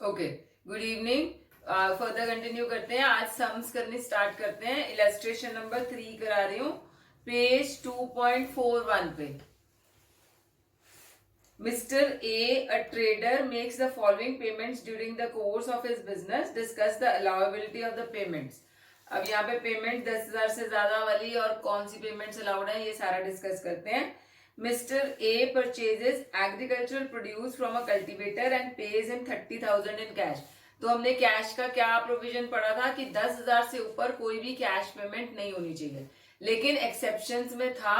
Okay, good evening. Further continue करते हैं। आज सम्स करनी स्टार्ट करते हैं। इलस्ट्रेशन नंबर 3 करा रही हूँ, पेज 2.41 पे। Mr. A, a trader, makes the following payments during the course of his business. Discuss the allowability of the payments. अब यहाँ पे पेमेंट 10,000 से ज्यादा वाली और कौन सी पेमेंट्स अलाउड है ये सारा डिस्कस करते हैं। Mister A purchases agricultural produce from a cultivator and page him 30,000 in cash. तो हमने कैश का क्या प्रोविजन पढ़ा था कि 10,000 से ऊपर कोई भी कैश पेमेंट नहीं होनी चाहिए, लेकिन एक्सेप्शंस में था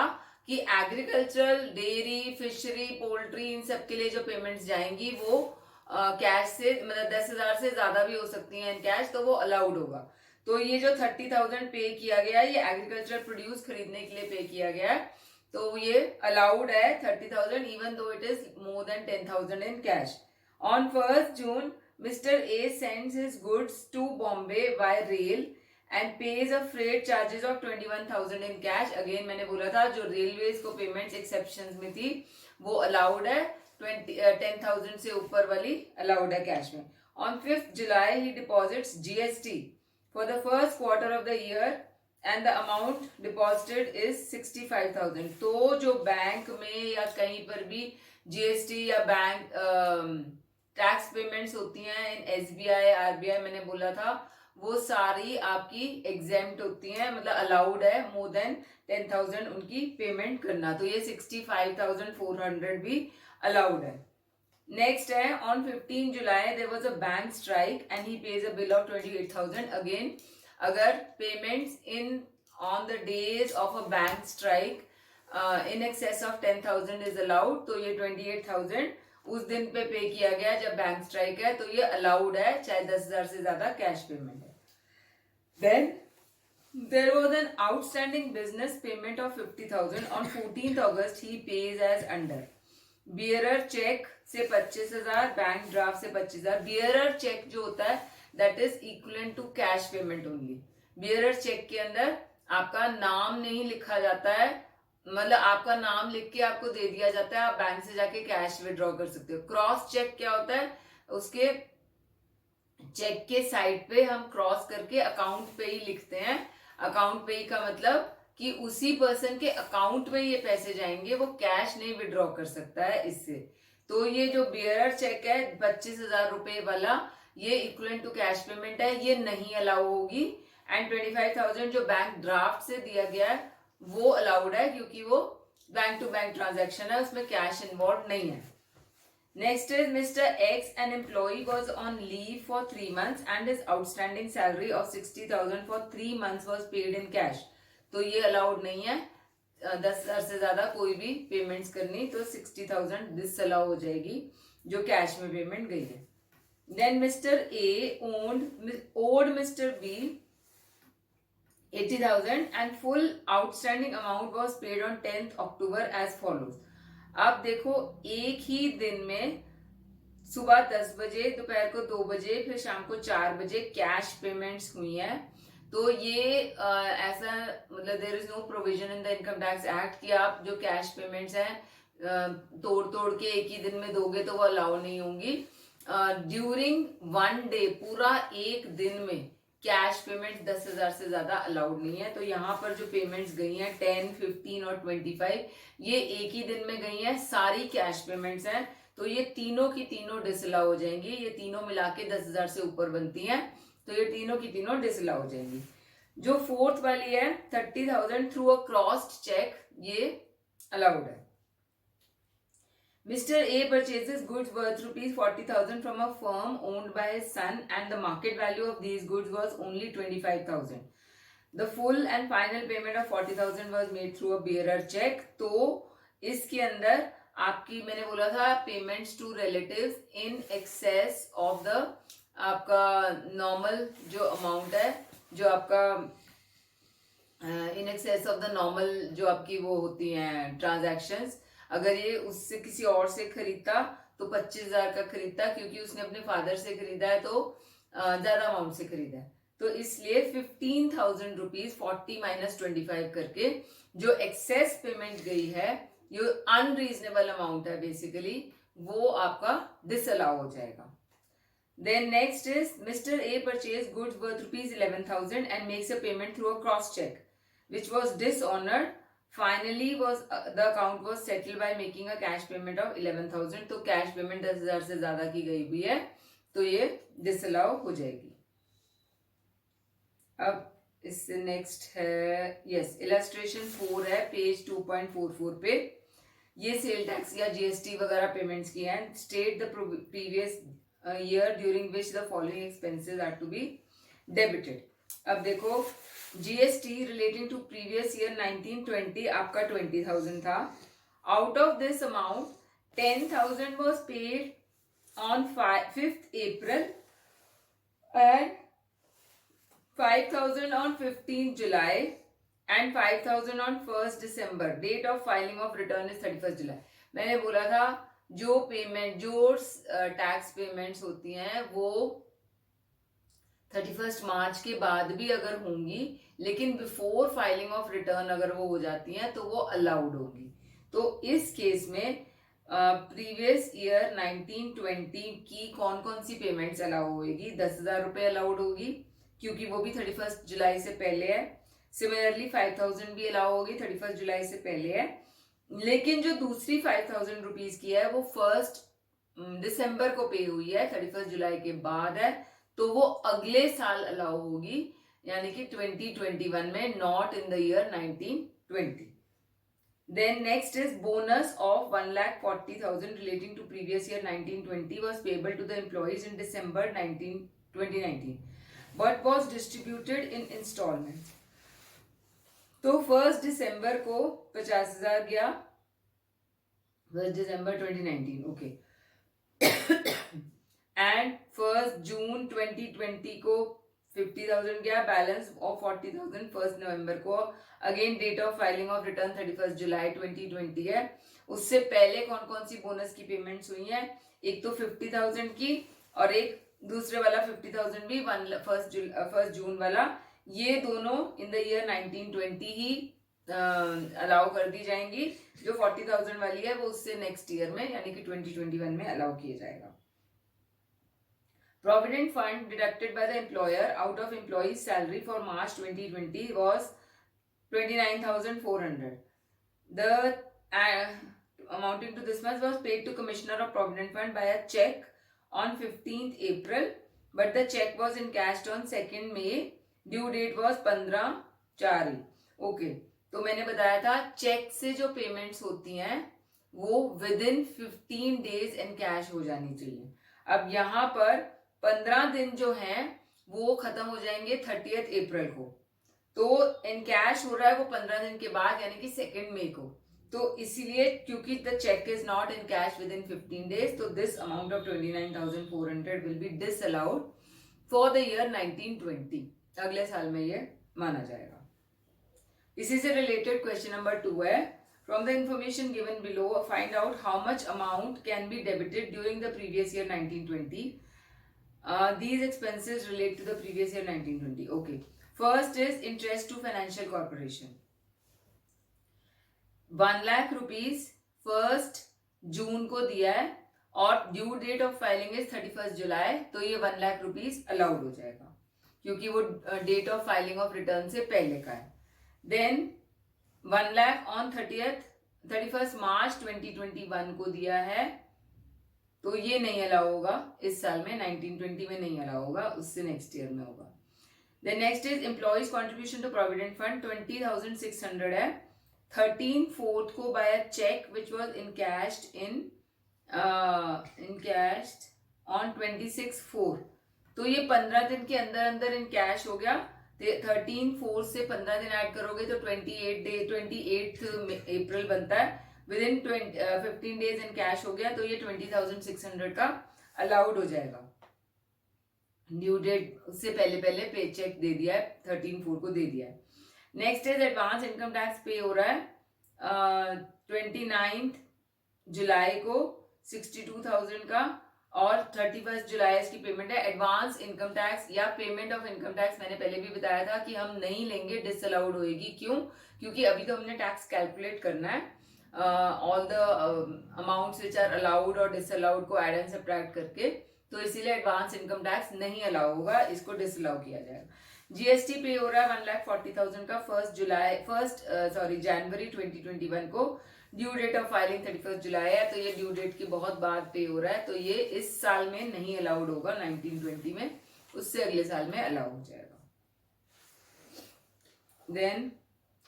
कि एग्रीकल्चरल, डेयरी, फिशरी, पोल्ट्री, इन सब के लिए जो पेमेंट्स जाएंगी वो कैश से, मतलब 10,000 से ज्यादा भी हो सकती हैं इन कैश, तो वो अलाउड होगा। तो ये जो 30,000 पे किया गया है, ये एग्रीकल्चर प्रोड्यूस खरीदने के लिए पे किया गया है, तो ये अलाउड है 30,000 even though it is more than 10,000 in cash. On 1st June, mister A sends his goods to Bombay by rail and pays a freight charges of 21,000 in cash. Again मैंने बोला था जो रेलवेज को पेमेंट्स एक्सेप्शन में थी वो allowed है, 10,000 से ऊपर वाली अलाउड है कैश में। On 5th July he deposits GST for the first quarter of the year and the amount deposited is 65,000। तो जो बैंक में या कहीं पर भी जीएसटी या बैंक टैक्स पेमेंट्स होती हैं इन एसबीआई, आरबीआई, मैंने बोला था वो सारी आपकी एग्जेम्प्ट होती हैं, मतलब अलाउड है मोर देन 10,000 उनकी पेमेंट करना। तो ये 65,400 भी अलाउड है। नेक्स्ट है on 15 July there was a bank strike and he pays a bill of 28,000। Again अगर payments in on the days of a bank strike in excess of 10,000 is allowed, तो ये 28,000 उस दिन पे किया गया जब बैंक स्ट्राइक है, तो ये अलाउड है चाहे 10,000 से ज्यादा कैश पेमेंट है। Then there was an outstanding business payment of 50,000 on 14th August he pays as under। Bearer cheque से 25,000, बैंक ड्राफ्ट से 25,000। बियरर चेक जो होता है that is equivalent to cash payment only. Bearer cheque के अंदर आपका नाम नहीं लिखा जाता है, मतलब आपका नाम लिख के आपको दे दिया जाता है, आप बैंक से जाके कैश विड्रॉ कर सकते हो। क्रॉस चेक क्या होता है, उसके चेक के साइड पे हम क्रॉस करके अकाउंट पे ही लिखते हैं। अकाउंट पे ही का मतलब कि उसी पर्सन के अकाउंट में ये पैसे जाएंगे, वो कैश नहीं विड्रॉ कर सकता है इससे। तो ये जो बियरर चेक है 25,000 रुपए वाला, ये इक्वलेंट टू कैश पेमेंट है, ये नहीं अलाउ होगी। एंड 25,000 जो बैंक ड्राफ्ट से दिया गया है वो अलाउड है, क्योंकि वो बैंक टू बैंक ट्रांजैक्शन है, उसमें कैश इन्वॉल्व नहीं है। Next is Mr. X, an employee was on leave for 3 months and his outstanding salary of 60,000 for 3 months was paid in cash। तो ये अलाउड नहीं है 10,000 से ज्यादा कोई भी पेमेंट्स करनी, तो 60,000 डिसअलाउ हो जाएगी जो कैश में पेमेंट गई है। Then mister A owed mister B 80,000 and full outstanding amount was paid on 10th October as follows। अब देखो एक ही दिन में सुबह 10 बजे, दोपहर को 2 बजे, फिर शाम को 4 बजे कैश पेमेंट्स हुई हैं। तो ये ऐसा मतलब there is no provision in the income tax act कि आप जो कैश पेमेंट्स हैं तोड़ तोड़ के एक ही दिन में दोगे तो वो अलाउ नहीं होंगी। ड्यूरिंग 1 डे, पूरा एक दिन में कैश पेमेंट 10,000 से ज्यादा अलाउड नहीं है। तो यहाँ पर जो पेमेंट्स गई हैं 10, 15 और 25, ये एक ही दिन में गई हैं, सारी कैश पेमेंट्स हैं, तो ये तीनों की तीनों डिसअलाउ हो जाएंगी। ये तीनों मिला के 10,000 से ऊपर बनती हैं, तो ये तीनों की तीनों डिसअलाउ हो जाएंगी। जो फोर्थ वाली है 30,000 थ्रू अ क्रॉस्ड चेक, ये अलाउड है। Mr. A purchases goods worth ₹40,000 from a firm owned by his son and the market value of these goods was only 25,000। The full and final payment of 40,000 was made through a bearer check। तो इसके अंदर आपकी, मैंने बोला था payments to relatives in excess of the आपका normal जो amount है, जो आपका in excess of the normal जो आपकी वो होती हैं ट्रांजैक्शंस, अगर ये उससे किसी और से खरीदता तो 25,000 का खरीदता, क्योंकि उसने अपने फादर से खरीदा है तो ज्यादा अमाउंट से खरीदा है, तो इसलिए 15,000 रुपीज 40 माइनस 25 करके जो एक्सेस पेमेंट गई है, जो अनरीजनेबल अमाउंट है बेसिकली, वो आपका डिसअलाउ हो जाएगा। Then next is Mr. A purchased goods worth rupees 11,000 and makes a payment through a cross check, which was dishonored. Finally, the account was settled by making a cash payment of 11,000. तो cash payment 10,000 से ज्यादा की गई हुई है तो ये disallow हो जाएगी. अब इससे नेक्स्ट है यस इलस्ट्रेशन 4 है पेज 2.44 पे. ये सेल टैक्स या जीएसटी वगैरह पेमेंट्स की हैं. State the previous year during which the following expenses are to be debited. अब देखो GST relating to previous year 1920 आपका 20,000 था. Out of this amount 10,000 was paid on 5th April and 5,000 on 15th July and 5,000 on 1st December. Date of filing of return is 31st July. मैंने बोला था जो payment जो tax payments होती हैं वो 31 मार्च के बाद भी अगर होंगी लेकिन बिफोर फाइलिंग ऑफ रिटर्न अगर वो हो जाती हैं तो वो अलाउड होगी. तो इस केस में प्रीवियस ईयर 1920 की कौन कौन सी पेमेंट्स अलाउ होगी. 10,000 रुपये अलाउड होगी क्योंकि वो भी 31 जुलाई से पहले है. सिमिलरली 5,000 भी अलाउ होगी 31 जुलाई से पहले है. लेकिन जो दूसरी 5,000 रुपीज की है वो 1 दिसंबर को पे हुई है 31 जुलाई के बाद है तो वो अगले साल अलाउ होगी यानी कि 2021 में not in the year 1920. Then next is bonus of 1,40,000 relating to previous year 1920 was payable to the employees in December 2019 but was distributed in instalment. तो 1 दिसंबर को 50,000 गया 1 दिसंबर 2019 ओके एंड 1 जून 2020 को 50,000 गया. बैलेंस ऑफ 40,000 1 नवंबर को. Again date of filing of return 31 जुलाई 2020 है. उससे पहले कौन कौन सी बोनस की पेमेंट्स हुई हैं. एक तो 50,000 की और एक दूसरे वाला 50,000 भी 1 जून वाला. ये दोनों इन द ईयर 1920 ही अलाउ कर दी जाएंगी. जो 40,000 वाली है वो उससे नेक्स्ट ईयर में यानी कि 2021 में अलाउ किया जाएगा. Provident fund deducted by the employer out of employees salary for March 2020 was 29,400. The amounting to this much was paid to commissioner of provident fund by a cheque on 15th April but the cheque was encashed on 2nd May. Due date was 15/4. Okay तो मैंने बताया था check से जो payments होती हैं वो with in 15 days in cash हो जानी चाहिए. अब यहाँ पर 15 दिन जो हैं वो खत्म हो जाएंगे 30th April को. तो इन कैश हो रहा है वो 15 दिन के बाद यानी कि 2nd May को. तो इसीलिए क्योंकि the cheque is not in cash within 15 days तो this amount of 29,400 will be disallowed for the year 1920. अगले साल में ये माना जाएगा. इसी से रिलेटेड क्वेश्चन नंबर 2 है. From the information given below find out how much amount can be debited during the previous year 1920. These expenses relate to the previous year 1920. Okay first is interest to financial corporation 1 lakh rupees 1 जून को दिया है और due date of filing is 31 July. तो ये 1 lakh rupees allowed हो जाएगा क्योंकि वो date of filing of return से पहले का है. देन 1 लाख ऑन 31 मार्च 2021 को दिया है तो ये नहीं अलाउ होगा इस साल में 1920 में नहीं अलाउ होगा उससे नेक्स्ट ईयर में होगा. Then next is employees contribution to provident fund 20,600 है. 13/4 को by a cheque which was encashed on 26/4. तो ये 15 दिन के अंदर अंदर इन कैश हो गया. 13/4 से 15 दिन ऐड करोगे तो 28th April बनता है. With in 15 days in cash हो गया तो ये 20,600 का अलाउड हो जाएगा. ड्यू डेट उससे पहले पहले पे चेक दे दिया है 13/4 को दे दिया है. Next is advance income tax पे हो रहा है 29th जुलाई को 62,000 का और 31 जुलाई इसकी पेमेंट है. एडवांस इनकम टैक्स या पेमेंट ऑफ इनकम टैक्स मैंने पहले भी बताया था कि हम नहीं लेंगे, डिसअलाउड होएगी. क्यों? क्योंकि अभी तो हमने टैक्स कैलकुलेट करना है. All the amounts which are allowed और डिसअलाउड को एड एंड सब्ट्रैक्ट करके तो इसीलिए एडवांस इनकम टैक्स नहीं अलाउ होगा, इसको डिसअलाउ किया जाएगा। जीएसटी पे हो रहा है 1,40,000 का जनवरी 2021 को। ड्यू डेट ऑफ फाइलिंग 31 जुलाई है, तो ये ड्यू डेट के बहुत बाद पे हो रहा है, तो ये इस साल में नहीं अलाउड होगा 1920 में, उससे अगले साल में अलाउ हो जाएगा। देन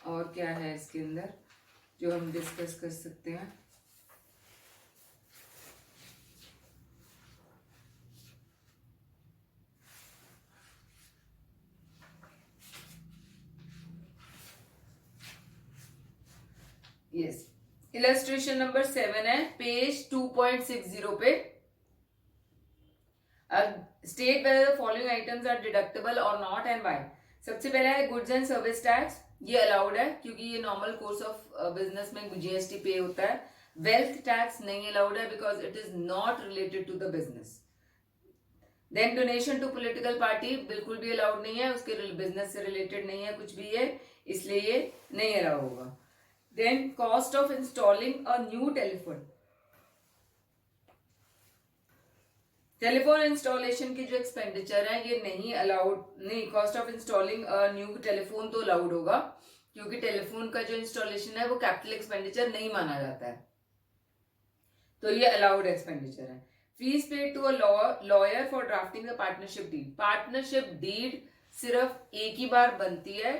और क्या है इसके अंदर जो हम डिस्कस कर सकते हैं? यस, इलस्ट्रेशन नंबर 7 है, पेज 2.60 पे। State whether the following items are deductible और नॉट एंड व्हाई। सबसे पहला है गुड्स एंड सर्विस टैक्स, ये अलाउड है क्योंकि ये नॉर्मल कोर्स ऑफ बिजनेस में जीएसटी पे होता है। वेल्थ टैक्स नहीं अलाउड है because it is not related to the business. Then donation to political party बिल्कुल भी अलाउड नहीं है, उसके बिजनेस से रिलेटेड नहीं है कुछ भी है, इसलिए ये नहीं अलाउ होगा। Then cost of installing a new telephone installation की जो एक्सपेंडिचर है ये नहीं अलाउड, नहीं, cost of installing new telephone तो अलाउड होगा क्योंकि टेलीफोन का जो इंस्टॉलेशन है वो कैपिटल एक्सपेंडिचर नहीं माना जाता है, तो ये अलाउड एक्सपेंडिचर है। Fees paid to a lawyer for drafting the partnership deed. Partnership deed सिर्फ एक ही बार बनती है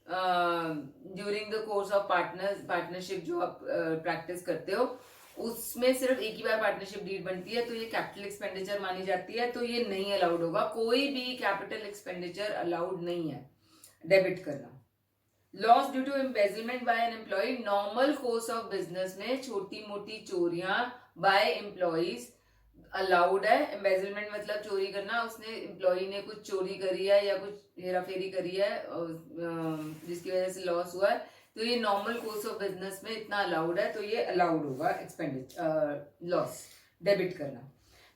during the course of partnership जो आप प्रैक्टिस करते हो, उसमें सिर्फ एक ही बार पार्टनरशिप डीड बनती है, तो ये कैपिटल एक्सपेंडिचर मानी जाती है, तो ये नहीं अलाउड होगा। कोई भी कैपिटल एक्सपेंडिचर अलाउड नहीं है डेबिट करना। Loss due to embezzlement by an employee, normal course of business में छोटी मोटी चोरियां बाय एम्प्लॉइज अलाउड है। एम्बेजलमेंट मतलब चोरी करना, उसने एम्प्लॉय ने कुछ चोरी करी है या कुछ हेराफेरी करी है जिसकी वजह से लॉस हुआ है, तो ये नॉर्मल कोर्स ऑफ बिजनेस में इतना अलाउड है, तो ये अलाउड होगा एक्सपेंडिचर लॉस डेबिट करना।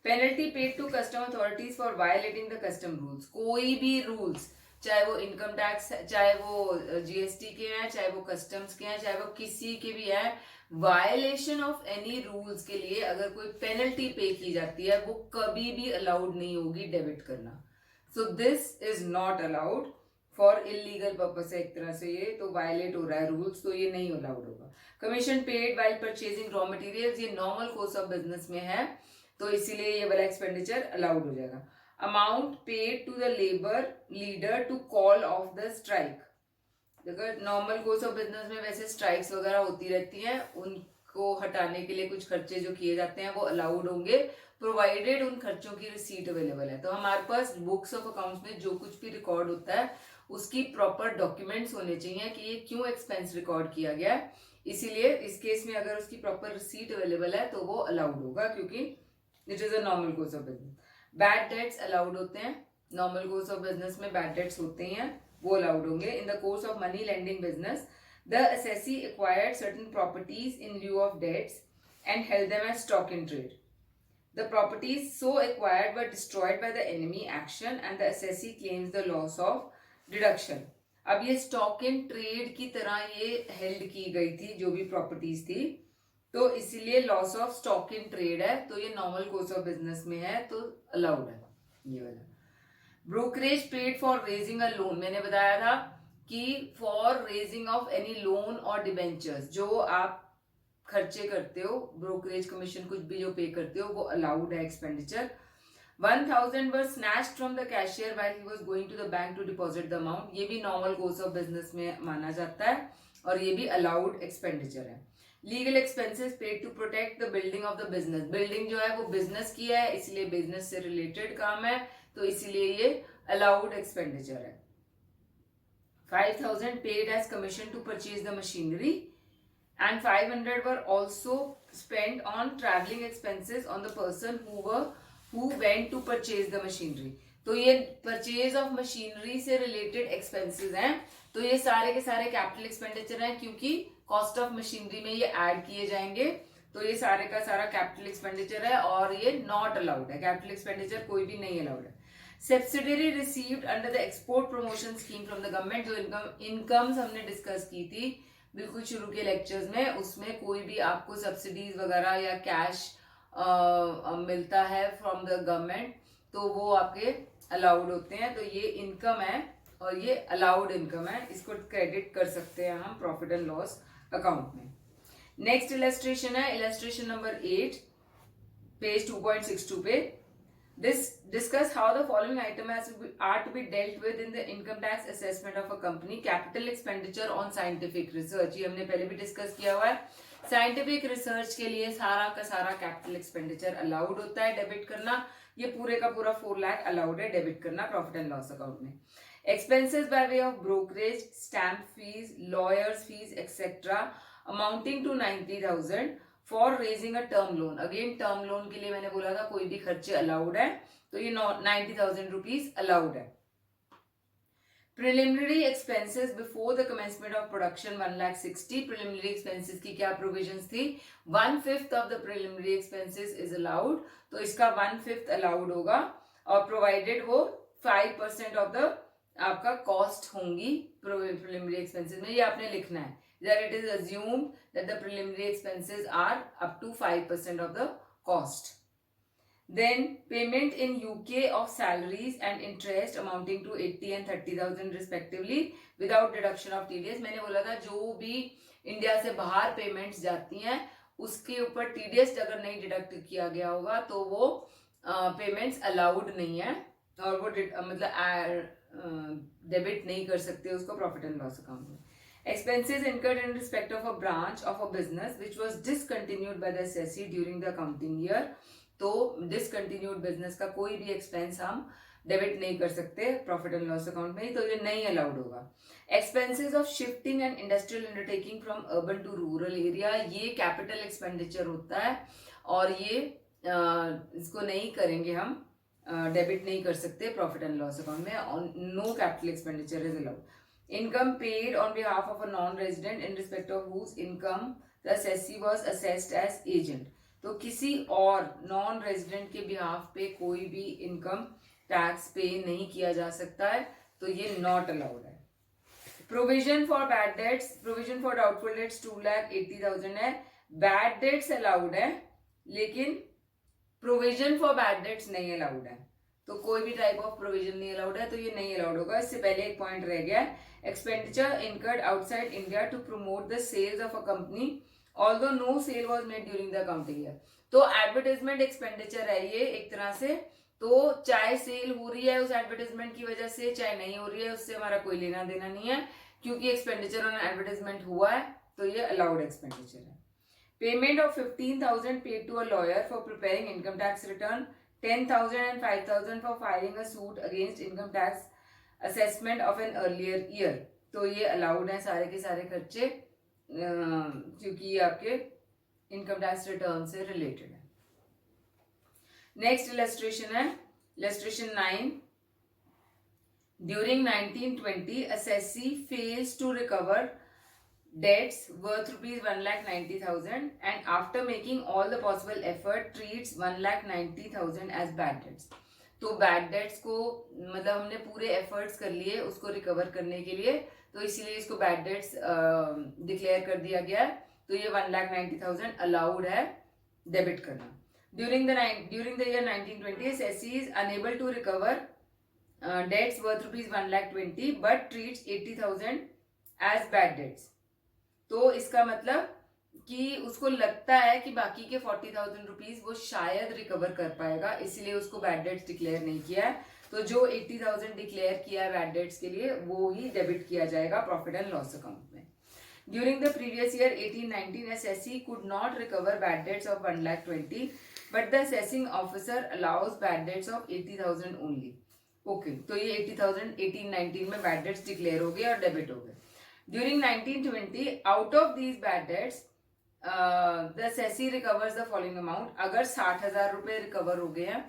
Penalty paid to custom authorities for violating the custom rules. कोई भी रूल्स, चाहे वो इनकम टैक्स, चाहे वो जीएसटी के हैं, चाहे वो कस्टम्स के हैं, चाहे वो किसी के भी है, वायलेशन ऑफ एनी रूल्स के लिए अगर कोई पेनल्टी पे की जाती है वो कभी भी अलाउड नहीं होगी डेबिट करना। So this is not allowed for illegal purpose है एक तरह से, ये तो वायलेट हो रहा है रूल्स, तो ये नहीं अलाउड होगा। Commission paid while purchasing raw materials, ये नॉर्मल कोर्स ऑफ बिजनेस में है, तो इसीलिए ये वाला एक्सपेंडिचर अलाउड हो जाएगा। Amount paid to the labour leader to call off the strike, अगर नॉर्मल कोर्स ऑफ बिजनेस में वैसे स्ट्राइक्स वगैरह होती रहती हैं, उनको हटाने के लिए कुछ खर्चे जो किए जाते हैं वो अलाउड होंगे, प्रोवाइडेड उन खर्चों की रिसीट अवेलेबल है। तो हमारे पास बुक्स ऑफ अकाउंट्स में जो कुछ भी रिकॉर्ड होता है उसकी प्रॉपर डॉक्यूमेंट्स होने चाहिए कि ये क्यों एक्सपेंस रिकॉर्ड किया गया है, इसीलिए इस केस में अगर उसकी प्रॉपर रिसीट अवेलेबल है तो वो अलाउड होगा क्योंकि it is a normal course of business. Bad debts allowed होते हैं, नॉर्मल कोर्स ऑफ बिजनेस में बैड डेट्स होते हैं, वो अलाउड होंगे। In the course of money lending business the assessee acquired certain properties in lieu of debts and held them as stock in trade. The properties so acquired were destroyed by the enemy action and the assessee claims the loss of deduction. अब ये stock in trade की तरह ये held की गई थी जो भी प्रॉपर्टीज थी, तो इसीलिए loss of stock in trade है, तो ये नॉर्मल कोर्स ऑफ बिजनेस में है तो अलाउड है ये वाला। Brokerage paid for raising a loan, मैंने बताया था कि for raising of any loan और डिबेंचर्स, जो आप खर्चे करते हो, ब्रोकरेज कमीशन कुछ भी जो पे करते हो वो अलाउड है expenditure. 1,000 were snatched from the cashier while he was going to the bank to deposit the amount, ये भी नॉर्मल कोर्स ऑफ बिजनेस में माना जाता है और ये भी अलाउड एक्सपेंडिचर है। Legal expenses paid to protect the building of the business, building जो है वो बिजनेस की है इसलिए बिजनेस से रिलेटेड काम है, तो इसीलिए ये अलाउड एक्सपेंडिचर है। 5,000 paid as commission to purchase the machinery and 500 were also spent on traveling expenses on the person who went to purchase the machinery. तो ये परचेज ऑफ मशीनरी से रिलेटेड एक्सपेंसेस हैं, तो ये सारे के सारे कैपिटल एक्सपेंडिचर हैं क्योंकि कॉस्ट ऑफ मशीनरी में ये ऐड किए जाएंगे, तो ये सारे का सारा कैपिटल एक्सपेंडिचर है और ये नॉट अलाउड है, कैपिटल एक्सपेंडिचर कोई भी नहीं अलाउड है। Subsidiary received under the export promotion scheme from the government, जो इनकम्स हमने डिस्कस की थी बिल्कुल शुरू के लेक्चर्स में, उसमें कोई भी आपको सब्सिडीज वगैरह या कैश मिलता है फ्रॉम द गवर्नमेंट, तो वो आपके अलाउड होते हैं। तो ये इनकम है और ये अलाउड इनकम है, इसको क्रेडिट कर सकते हैं हम प्रॉफिट एंड लॉस अकाउंट में। नेक्स्ट इलस्ट्रेशन है इलस्ट्रेशन नंबर 8, पेज 2.62 पे। Discuss how the following item are to be dealt with in the income tax assessment of a company. Capital expenditure on scientific research, ये हमने पहले भी discuss किया हुआ है। साइंटिफिक रिसर्च के लिए सारा का सारा कैपिटल एक्सपेंडिचर अलाउड होता है डेबिट करना। ये पूरे का पूरा 4 लाख अलाउड है डेबिट करना प्रॉफिट एंड लॉस अकाउंट में। Expenses by way of brokerage, stamp fees, lawyers fees etcetera amounting to 90,000 for raising a term loan. Again term loan के लिए मैंने बोला था कोई भी खर्चे अलाउड है, तो ये 90,000 रुपीज अलाउड है। Preliminary expenses before the commencement of production 1,60,000। Preliminary expenses की क्या प्रोविजंस थी? 1/5 of the preliminary expenses is allowed, तो इसका 1/5 अलाउड होगा और प्रोवाइडेड वो 5% ऑफ द आपका कॉस्ट होंगी प्रिलिमिनरी एक्सपेंसेस में। ये आपने लिखना है that it is assumed that the preliminary expenses are up to 5% of the cost. Then payment in UK of salaries and interest amounting to 80 and 30,000 respectively without deduction of TDS. मैंने बोला था जो भी इंडिया से बाहर payments जाती हैं उसके ऊपर TDS अगर नहीं डिडक्ट किया गया होगा तो वो पेमेंट्स अलाउड नहीं है और वो मतलब डेबिट नहीं कर सकते उसको प्रॉफिट एंड लॉस अकाउंट में। Expenses incurred in respect of a branch of a business which was discontinued by the assessee during the accounting year. तो discontinued business का कोई भी expense हम डेबिट नहीं कर सकते प्रॉफिट एंड लॉस अकाउंट में, तो ये नहीं अलाउड होगा। Expenses of shifting and industrial undertaking from urban to rural area, ये कैपिटल एक्सपेंडिचर होता है और ये इसको नहीं करेंगे हम, डेबिट नहीं कर सकते प्रॉफिट एंड लॉस अकाउंट में। No capital expenditure is allowed. Income paid on behalf of a non-resident in respect of whose income the assessee was assessed as agent. तो किसी और नॉन रेजिडेंट के बिहाफ पे कोई भी इनकम टैक्स पे नहीं किया जा सकता है, तो ये नॉट अलाउड है। Provision for bad debts, provision for doubtful debts 2,80,000 है। बैड डेट्स अलाउड है लेकिन प्रोविजन फॉर बैड डेट्स नहीं अलाउड है, तो कोई भी टाइप ऑफ प्रोविजन नहीं अलाउड है, तो ये नहीं अलाउड होगा। इससे पहले एक पॉइंट रह गया, expenditure incurred outside India to promote the sales of a company although no sale was made during the accounting year. तो एडवर्टाइजमेंट एक्सपेंडिचर है ये एक तरह से, तो चाहे सेल हो रही है उस एडवर्टाइजमेंट की वजह से चाहे नहीं हो रही है उससे हमारा कोई लेना देना नहीं है, क्योंकि एक्सपेंडिचर ऑन एडवर्टाइजमेंट हुआ है तो ये अलाउड एक्सपेंडिचर है। Payment of 15,000 paid to a lawyer for preparing income tax return, 10,000 and 5,000 for filing a suit against income tax assessment of an earlier year. तो ये अलाउड है सारे के सारे खर्चे क्योंकि ये आपके इनकम टैक्स रिटर्न से रिलेटेड है। नेक्स्ट इलस्ट्रेशन है illustration 9। During 1920 assessee fails to recover debts worth rupees 1,90,000 and after making all the possible effort treats 1,90,000 as bad debts. तो बैड डेट्स को मतलब हमने पूरे एफर्ट्स कर लिए उसको रिकवर करने के लिए, तो इसीलिए इसको बैड डेट्स डिक्लेयर कर दिया गया है, तो ये 1,90,000 अलाउड है डेबिट करना। During the year 1920 assessee is unable to recover debts worth rupees 1,20,000 but treats 80,000 as bad debts. तो इसका मतलब कि उसको लगता है कि बाकी के 40,000 रुपीज वो शायद रिकवर कर पाएगा, इसलिए उसको बैड डेट्स डिक्लेयर नहीं किया है, तो जो 80,000 डिक्लेयर किया है बैड डेट्स के लिए वो ही डेबिट किया जाएगा प्रॉफिट एंड लॉस अकाउंट में। During the previous year 1819 assessee could not recover bad debts of 1,20,000 but the assessing officer allows bad debts of 80,000 only. Okay, तो ये 80,000 1819 में बैड डेट्स डिक्लेयर हो गए और डेबिट हो गए। During 1920, out of these bad debts, the assessee recovers the following amount. अगर 60,000 रुपए रिकवर हो गए हैं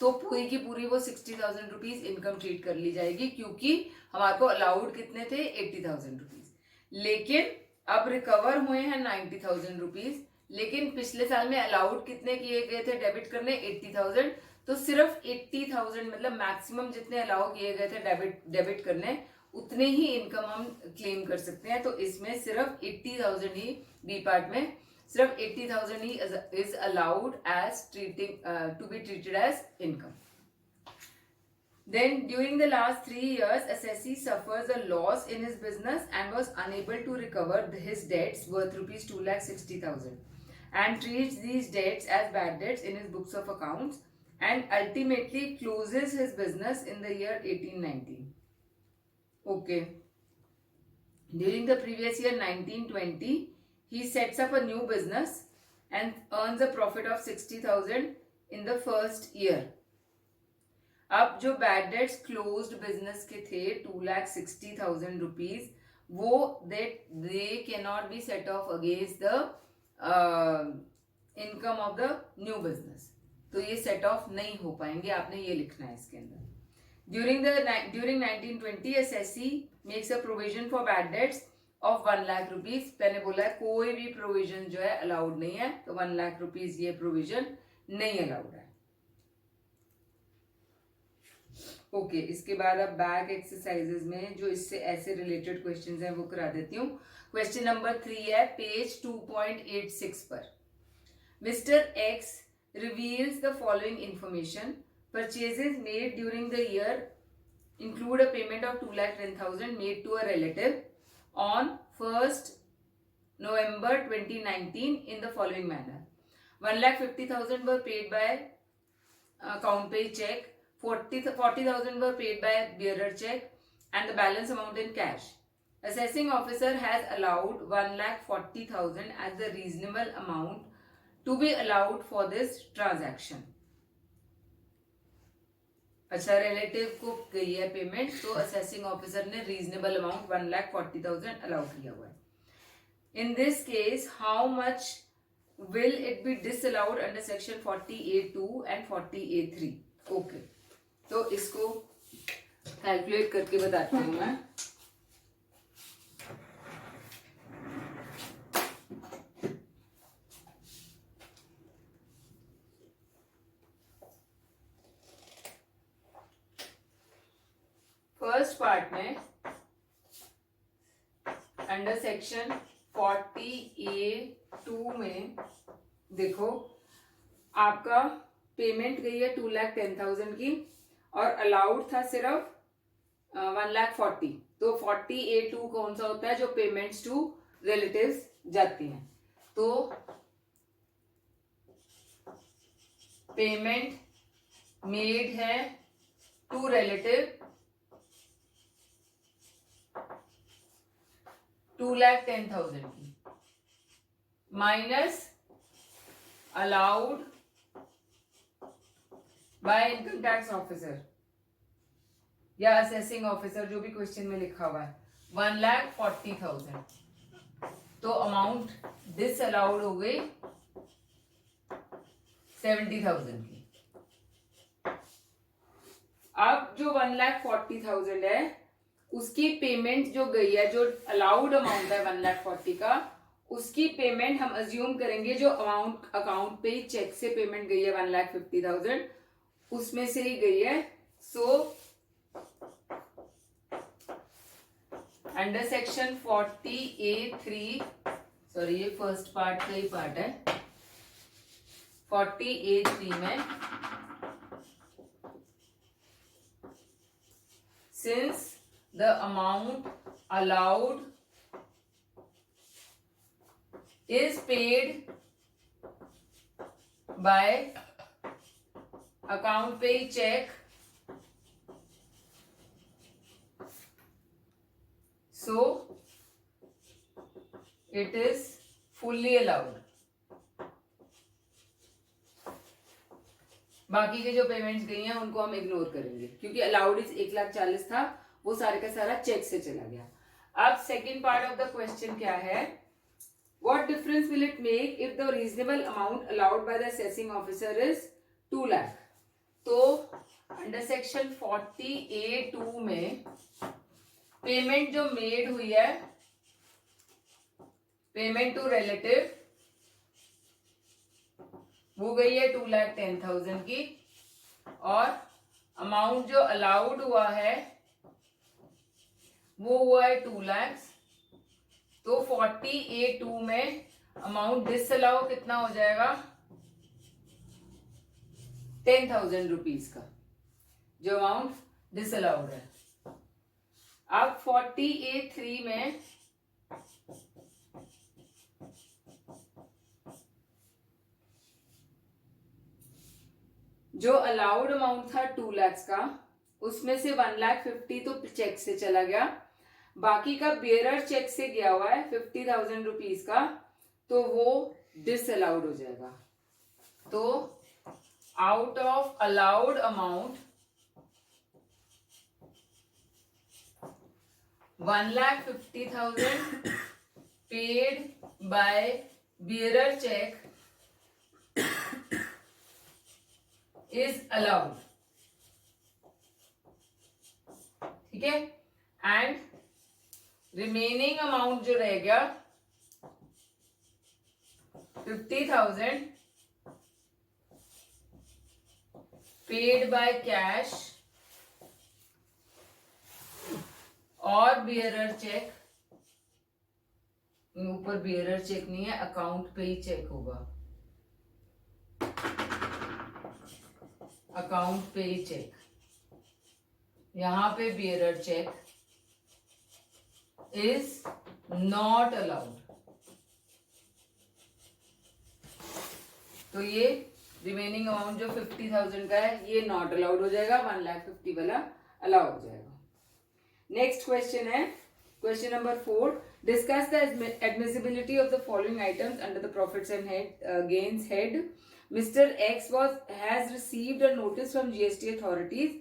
तो पूरी की पूरी वो 60,000 रुपीज इनकम ट्रीट कर ली जाएगी, क्योंकि हमारे को अलाउड कितने थे 80,000 रुपीज, लेकिन अब रिकवर हुए हैं 90,000 रुपीज, लेकिन पिछले साल में अलाउड कितने किए गए थे डेबिट करने 80,000, तो सिर्फ 80,000 मतलब मैक्सिमम जितने अलाउ किए गए थे डेबिट करने उतने ही इनकम हम क्लेम कर सकते हैं, तो इसमें सिर्फ 80,000 ही बी पार्ट में सिर्फ 80,000 ही is allowed as to be treated as income. Then during the last 3 years, assessee suffers a loss in his business and was unable to recover his debts worth rupees 2,60,000 and treats these debts as bad debts in his books of accounts and ultimately closes his business in the year 1819. Okay. During the previous year 1920, he sets up a new business and earns a profit of 60,000 in the first year. अब जो bad debts closed business के थे 2,60,000 rupees, वो they can not be set of against the income of the new business. तो ये set of नहीं हो पाएंगे, आपने ये लिखना है इसके अंदर. During 1920 SSC makes a provision for bad debts of 1 lakh rupees. मैंने बोला है कोई भी प्रोविजन जो है अलाउड नहीं है, तो 1 लाख रुपीज ये प्रोविजन नहीं अलाउड है. ओके इसके बाद अब बैक एक्सरसाइजेज में जो इससे ऐसे रिलेटेड क्वेश्चंस हैं वो करा देती हूँ. क्वेश्चन नंबर 3 है पेज 2.86 पर. Mister x reveals the following information. Purchases made during the year include a payment of 2,10,000 made to a relative on 1st November 2019 in the following manner. 1,50,000 were paid by account pay check, 40,000 were paid by bearer check and the balance amount in cash. Assessing officer has allowed 1,40,000 as the reasonable amount to be allowed for this transaction. अच्छा relative को गई है payment, तो assessing officer ने reasonable amount 1,40,000 allow किया हुआ है. In this case how much will it be disallowed under section 40A2 and 40A3. Okay तो इसको कैलकुलेट करके बताती हूँ मैं. फर्स्ट पार्ट में अंडर सेक्शन 40A2 में देखो आपका पेमेंट गई है 2,10,000 की और अलाउड था सिर्फ 1,40,000. तो 40A2 कौन सा होता है, जो पेमेंट्स टू रिलेटिव्स जाती हैं. तो पेमेंट मेड है टू रिलेटिव 2,10,000 की minus allowed by income tax officer या असेसिंग ऑफिसर, जो भी क्वेश्चन में लिखा हुआ है, 1,40,000. तो अमाउंट डिस अलाउड हो गई 70,000 की. अब जो 1,40,000 है उसकी पेमेंट जो गई है, जो अलाउड अमाउंट है 1,40,000 का, उसकी पेमेंट हम अज्यूम करेंगे जो अमाउंट अकाउंट पे चेक से पेमेंट गई है 1,50,000 उसमें से ही गई है. So under section 40A3, sorry ये फर्स्ट पार्ट का ही पार्ट है, 40A3 में since the amount allowed is paid by account pay check, so it is fully allowed. बाकी के जो पेमेंट्स गई हैं उनको हम इग्नोर करेंगे क्योंकि अलाउड इज 1,40,000 था, वो सारे का सारा चेक से चला गया. अब second part of the question क्या है, what difference will it make if the reasonable amount allowed by the assessing officer is 2 lakh. तो अंडर सेक्शन 40A2 में पेमेंट जो मेड हुई है, पेमेंट टू रिलेटिव, वो गई है 2,10,000 की और अमाउंट जो अलाउड हुआ है वो हुआ है 2 लाख. तो 40A2 में अमाउंट डिसअलाउ कितना हो जाएगा 10,000 रुपीज का, जो अमाउंट डिसअलाउड है। अब 40A3 में जो अलाउड अमाउंट था 2 लाख का, उसमें से 1,50,000 तो चेक से चला गया, बाकी का बेयरर चेक से गया हुआ है 50,000 रुपीज का, तो वो डिसअलाउड हो जाएगा। तो out of allowed amount 1,50,000 paid by bearer check is allowed, ठीक है। एंड रिमेनिंग अमाउंट जो रह गया 50,000 पेड बाय कैश और बियरर चेक, ऊपर बियरर चेक नहीं है, अकाउंट पे ही चेक होगा, अकाउंट पे ही चेक, यहां पे bearer cheque is not allowed. तो ये रिमेनिंग अमाउंट जो 50,000 का है ये नॉट अलाउड हो जाएगा, 1,50,000 वाला अलाउ हो जाएगा। नेक्स्ट क्वेश्चन है question number 4, discuss the admissibility of the following items under the profits and gains head. Mr. X has received a notice from GST authorities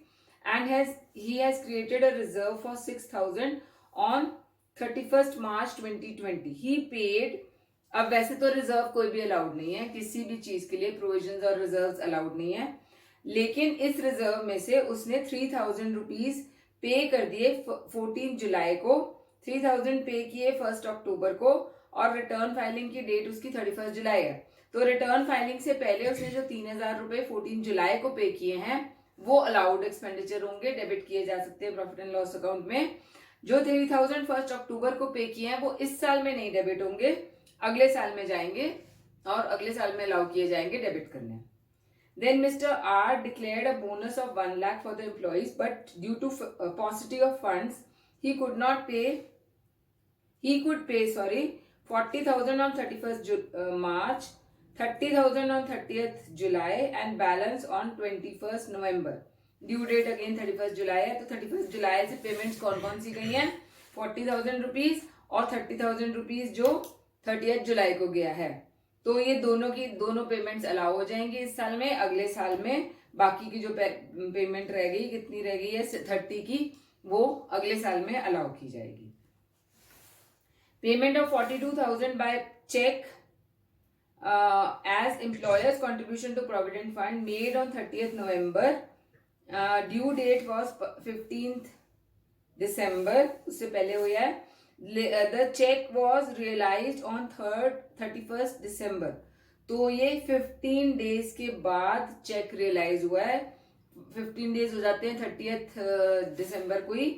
and he has created a reserve for 6,000 on 31st March 2020. He paid, अब वैसे तो reserve कोई भी allowed नहीं है, किसी भी चीज के लिए प्रोविजंस और रिजर्व्स अलाउड नहीं है, लेकिन इस रिजर्व में से उसने 3,000 रुपीज पे कर दिए 14 जुलाई को, 3,000 पे किए 1 अक्टूबर को, और रिटर्न फाइलिंग की डेट उसकी 31 जुलाई है। तो रिटर्न फाइलिंग से पहले उसने जो 3,000 रुपए 14 जुलाई को पे किए हैं वो अलाउड एक्सपेंडिचर होंगे, डेबिट किए जा सकते हैं प्रॉफिट एंड लॉस अकाउंट में। जो 3,000 1 अक्टूबर को पे किए हैं वो इस साल में नहीं डेबिट होंगे, अगले साल में जाएंगे और अगले साल में अलाउ किए जाएंगे डेबिट करने। Then Mr. R declared a bonus of 1 lakh for the employees, but due to paucity of funds, he could pay 40,000 on 31st March, 30,000 on 30th July and balance on 21st November. Due date again 31st जुलाई है, तो 31st जुलाई से payments कौन कौन सी गई हैं, 40,000 rupees और 30,000 rupees जो 30th जुलाई को गया है। तो ये दोनों पेमेंट्स अलाउ हो जाएंगी इस साल में, अगले साल में बाकी की जो पेमेंट रह गई, कितनी रह गई है 30 की, वो अगले साल में अलाउ की जाएगी। Payment of 42,000 by cheque as employer's contribution to provident fund made on 30th November, due date was 15th December, उससे पहले हुआ है। The check was realized on 31st December, तो ये 15 डेज के बाद चेक रियलाइज हुआ है, 15 डेज हो जाते हैं 30th दिसंबर को ही,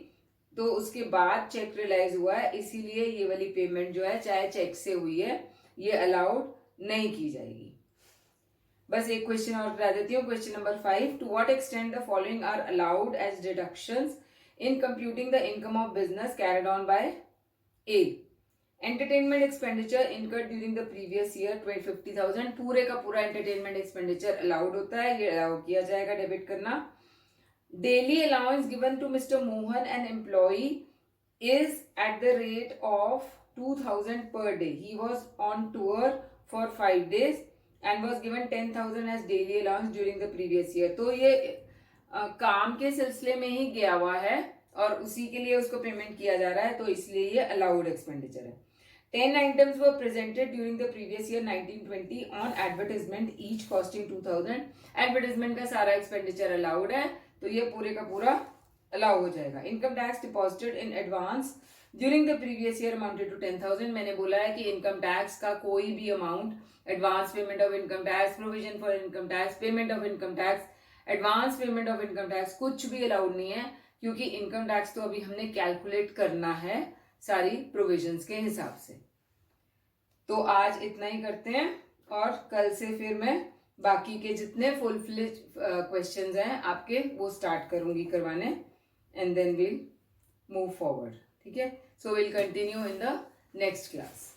तो उसके बाद चेक रियलाइज हुआ है, इसीलिए ये वाली पेमेंट जो है चाहे चेक से हुई है ये अलाउड नहीं की जाएगी। बस एक क्वेश्चन और करा देती हूँ, question number 5, to what extent the following are allowed as deductions in computing the income of business carried on by A. Entertainment expenditure incurred during the previous year 50,000, पूरे का पूरा एंटरटेनमेंट एक्सपेंडिचर अलाउड होता है, ये allow किया जाएगा debit करना। Daily allowance given to mister Mohan an employee is at the rate of 2,000 per day. He was on tour for 5 days and was given 10,000 as daily allowance during the previous year. तो ये काम के सिलसिले में ही गया हुआ है और उसी के लिए उसको पेमेंट किया जा रहा है, तो इसलिए ये अलाउड एक्सपेंडिचर है। 10 items were presented during the previous year 1920 on advertisement, each costing 2,000. Advertisement का सारा एक्सपेंडिचर अलाउड है, तो ये पूरे का पूरा अलाउ हो जाएगा। Income tax deposited in advance during the previous year amounted to 10,000। मैंने बोला है कि इनकम टैक्स का कोई भी amount, advance payment of income tax, provision for income tax, payment of income tax, advance payment of income tax, कुछ भी allowed नहीं है, क्योंकि इनकम टैक्स तो अभी हमने कैलकुलेट करना है सारी प्रोविजंस के हिसाब से। तो आज इतना ही करते हैं और कल से फिर मैं बाकी के जितने फुल फ्लेज क्वेश्चंस हैं आपके वो स्टार्ट करूंगी करवाने and then will move forward. ठीक है, so will continue in the next class.